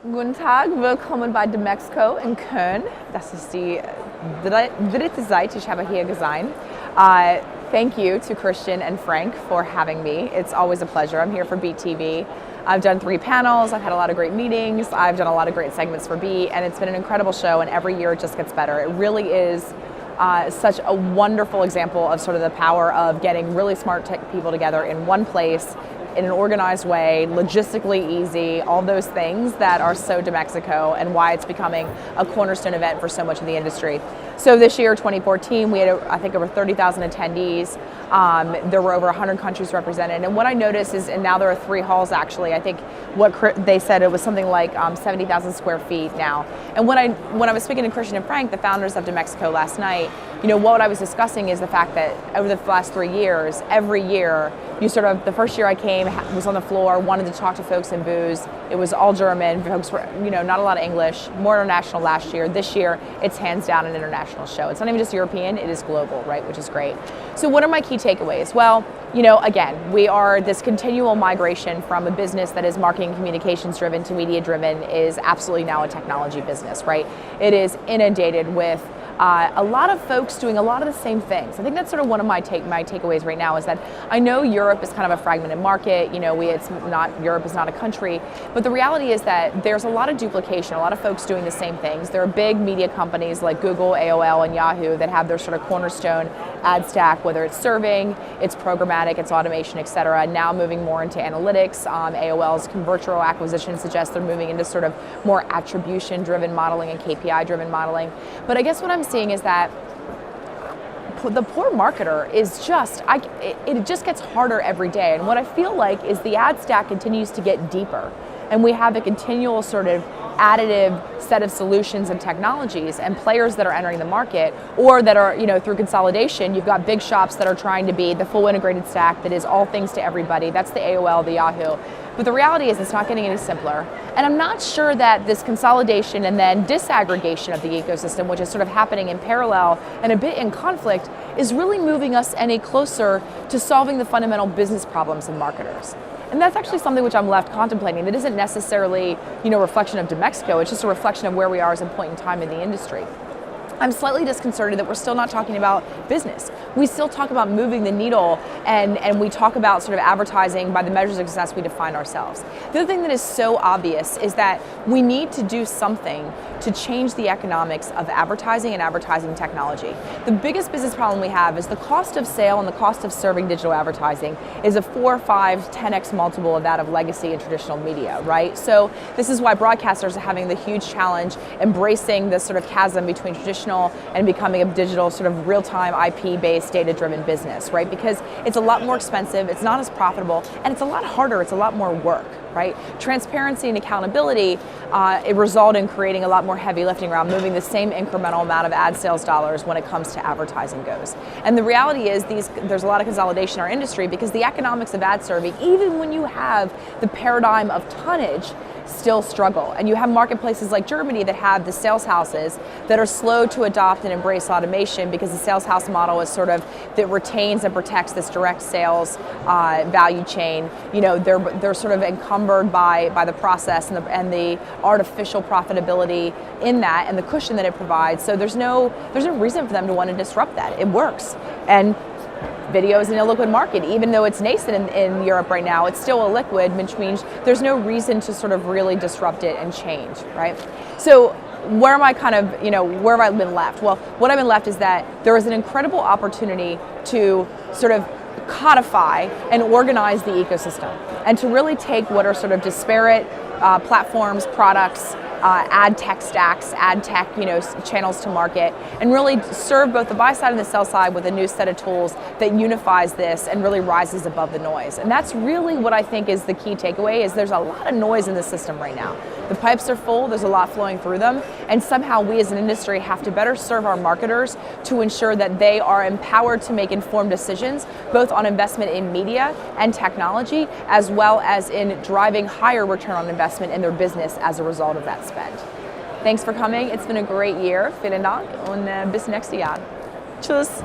Guten Tag, willkommen bei DMEXCO in Köln. Das ist die dritte Seite, ich habe hier gesehen. Thank you to Christian and Frank for having me. It's always a pleasure. I'm here for Beat TV. I've done 3 panels, I've had a lot of great meetings, I've done a lot of great segments for Beat, and it's been an incredible show, and every year it just gets better. It really is such a wonderful example of sort of the power of getting really smart tech people together in one place, in an organized way, logistically easy, all those things that are so DMEXCO and why it's becoming a cornerstone event for so much of the industry. So this year, 2014, we had, I think, over 30,000 attendees. There were over 100 countries represented. And what I noticed is, and now there are 3 halls actually, I think what they said it was something like 70,000 square feet now. And when I was speaking to Christian and Frank, the founders of DMEXCO last night, you know, what I was discussing is the fact that over the last 3 years, every year, you sort of, the first year I came, was on the floor, wanted to talk to folks in booths. It was all German, folks were, you know, not a lot of English, more international last year. This year, it's hands down an international show. It's not even just European, it is global, right, which is great. So what are my key takeaways? Well, you know, again, we are this continual migration from a business that is marketing communications driven to media driven is absolutely now a technology business, right? It is inundated with a lot of folks doing a lot of the same things. I think that's sort of one of my takeaways right now is that I know Europe is kind of a fragmented market. You know, Europe is not a country, but the reality is that there's a lot of duplication, a lot of folks doing the same things. There are big media companies like Google, AOL, and Yahoo that have their sort of cornerstone ad stack, whether it's serving, it's programmatic, it's automation, et cetera. Now moving more into analytics. AOL's Convertro acquisition suggests they're moving into sort of more attribution-driven modeling and KPI-driven modeling. But I guess what I'm seeing is that the poor marketer is just, it just gets harder every day. And what I feel like is the ad stack continues to get deeper. And we have a continual sort of additive set of solutions and technologies and players that are entering the market, or that are, you know, through consolidation, you've got big shops that are trying to be the full integrated stack that is all things to everybody. That's the AOL, the Yahoo. But the reality is it's not getting any simpler. And I'm not sure that this consolidation and then disaggregation of the ecosystem, which is sort of happening in parallel and a bit in conflict, is really moving us any closer to solving the fundamental business problems of marketers. And that's actually something which I'm left contemplating. That isn't necessarily, you know, a reflection of DMEXCO, it's just a reflection of where we are as a point in time in the industry. I'm slightly disconcerted that we're still not talking about business. We still talk about moving the needle, and we talk about sort of advertising by the measures of success we define ourselves. The other thing that is so obvious is that we need to do something to change the economics of advertising and advertising technology. The biggest business problem we have is the cost of sale and the cost of serving digital advertising is a 4, 5, 10x multiple of that of legacy and traditional media, right? So this is why broadcasters are having the huge challenge embracing this sort of chasm between traditional and becoming a digital sort of real-time IP-based data-driven business, right? Because it's a lot more expensive, it's not as profitable, and it's a lot harder, it's a lot more work, right? Transparency and accountability it result in creating a lot more heavy lifting around moving the same incremental amount of ad sales dollars when it comes to advertising goes. And the reality is there's a lot of consolidation in our industry because the economics of ad serving, even when you have the paradigm of tonnage, still struggle. And you have marketplaces like Germany that have the sales houses that are slow to adopt and embrace automation because the sales house model is sort of, that retains and protects this direct sales value chain. You know, they're sort of encumbered by the process and the artificial profitability in that and the cushion that it provides. So there's no reason for them to want to disrupt that. It works. And video is an illiquid market. Even though it's nascent in Europe right now, it's still a liquid, which means there's no reason to sort of really disrupt it and change, right? So where am I kind of, you know, where have I been left? Well, what I've been left is that there is an incredible opportunity to sort of codify and organize the ecosystem and to really take what are sort of disparate platforms, products, ad tech stacks, ad tech, you know, channels to market, and really serve both the buy side and the sell side with a new set of tools that unifies this and really rises above the noise. And that's really what I think is the key takeaway, is there's a lot of noise in the system right now. The pipes are full, there's a lot flowing through them, and somehow we as an industry have to better serve our marketers to ensure that they are empowered to make informed decisions, both on investment in media and technology, as well as in driving higher return on investment in their business as a result of that spend. Thanks for coming. It's been a great year. Vielen Dank und bis nächstes Jahr. Tschüss.